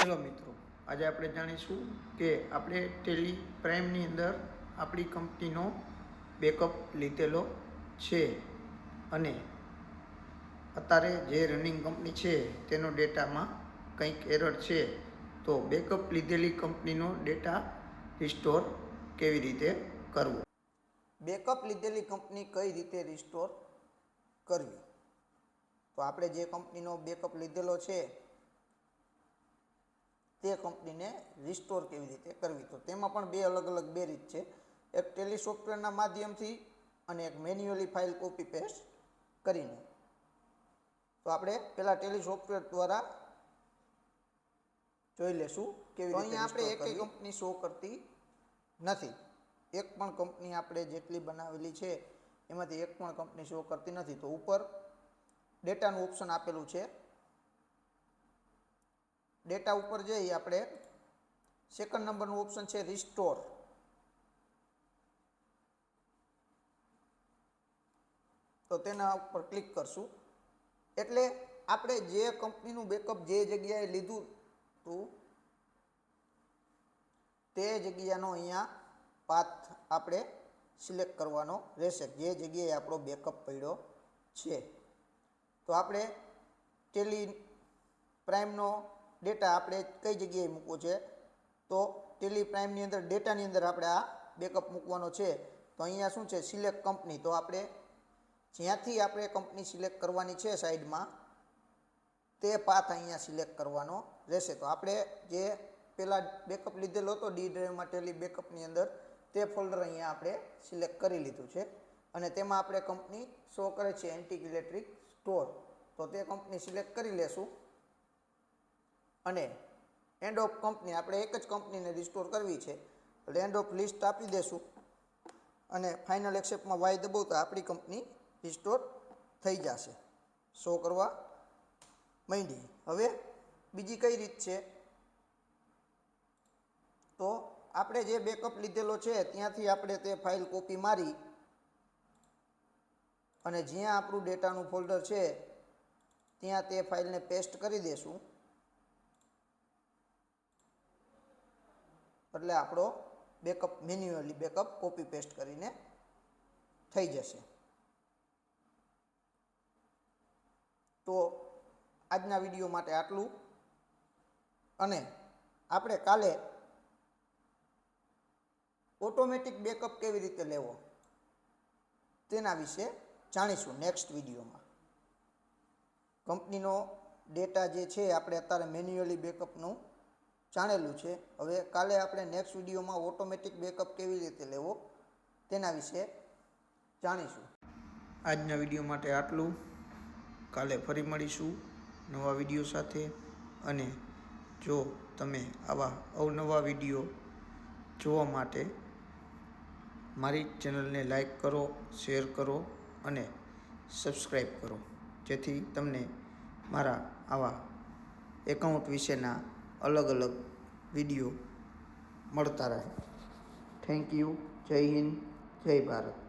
Hello મિત્રો, આજે આપણે જાણીશું કે આપણે ટેલી પ્રાઇમની અંદર આપણી કંપનીનો બેકઅપ લીધેલો છે અને અત્યારે જે રનિંગ કંપની છે તેનો ડેટામાં કંઈક એરર છે. તો બેકઅપ લીધેલી કંપનીનો ડેટા રિસ્ટોર કેવી રીતે કરવો? બેકઅપ લીધેલી કંપની કઈ રીતે રિસ્ટોર કરવી? તો આપણે જે કંપનીનો બેકઅપ લીધેલો છે તે કંપનીને રિસ્ટોર કેવી રીતે કરવી? તો તેમાં પણ બે રીત છે. એક ટેલી સોફ્ટવેરના માધ્યમથી અને એક મેન્યુઅલી ફાઇલ કોપી પેસ્ટ કરીને. તો આપણે પહેલાં ટેલી સોફ્ટવેર દ્વારા જોઈ લેશું કેવી રીતે. અહીંયા આપણે એકેય કંપની શો કરતી નથી. એક પણ કંપની આપણે જેટલી બનાવેલી છે એમાંથી એક પણ કંપની શો કરતી નથી. તો ઉપર ડેટાનું ઓપ્શન આપેલું છે. ડેટા ઉપર જઈ આપણે સેકન્ડ નંબરનું ઓપ્શન છે રિસ્ટોર. તો તેના ઉપર ક્લિક કરશું એટલે આપણે જે કંપનીનું બેકઅપ જે જગ્યાએ લીધું હતું તે જગ્યાનો અહીંયા પાથ આપણે સિલેક્ટ કરવાનો રહેશે, જે જગ્યાએ આપણો બેકઅપ પડ્યો છે. તો આપણે ટેલી પ્રાઇમનો ડેટા આપણે કઈ જગ્યાએ મૂકવો છે? તો ટેલી પ્રાઇમની અંદર ડેટાની અંદર આપણે આ બેકઅપ મૂકવાનો છે. તો અહીંયા શું છે? Select company. તો આપણે જ્યાંથી આપણે કંપની સિલેક્ટ કરવાની છે સાઈડમાં તે પાથ અહીંયા સિલેક્ટ કરવાનો રહેશે. તો આપણે જે પહેલાં બેકઅપ લીધેલો હતો ડી ડ્રાઈવમાં ટેલી બેકઅપની અંદર તે ફોલ્ડર અહીંયા આપણે સિલેક્ટ કરી લીધું છે અને તેમાં આપણે કંપની શો કરે છે એન્ટિક ઇલેક્ટ્રિક સ્ટોર. તો તે કંપની સિલેક્ટ કરી લેશું અને એન્ડ ઓફ કંપની, આપણે એક જ કંપનીને રિસ્ટોર કરવી છે એટલે એન્ડ ઓફ લિસ્ટ આપી દેશું અને ફાઇનલ એક્સેપ્ટમાં વાય દબાવો તો આપણી કંપની રિસ્ટોર થઈ જશે, શો કરવા માંડી. હવે બીજી કઈ રીત છે? તો આપણે જે બેકઅપ લીધેલો છે ત્યાંથી આપણે તે ફાઇલ કોપી મારી અને જ્યાં આપણું ડેટાનું ફોલ્ડર છે ત્યાં તે ફાઇલને પેસ્ટ કરી દેશું એટલે આપણો backup manually backup copy paste કરીને થઈ જશે. તો આજના વિડીયો માટે આટલું અને આપણે કાલે ઓટોમેટિક બેકઅપ કેવી રીતે લેવો તેના વિશે જાણીશું નેક્સ્ટ વિડીયોમાં. કંપનીનો ડેટા જે છે આપણે અત્યારે મેન્યુઅલી બેકઅપનું જાણેલું છે. હવે કાલે આપણે નેક્સ્ટ વિડીયોમાં ઓટોમેટિક બેકઅપ કેવી રીતે લેવો તેના વિશે જાણીશું. આજના વિડીયો માટે આટલું. કાલે ફરી મળીશું નવા વિડીયો સાથે. અને જો તમે આવા અવનવા વિડીયો જોવા માટે મારી ચેનલને લાઈક કરો, શેર કરો અને સબસ્ક્રાઈબ કરો, જેથી તમને મારા આવા એકાઉન્ટ વિશેના અલગ અલગ વિડીયો મળતા રહે. Thank you. જય હિન્દ, જય ભારત.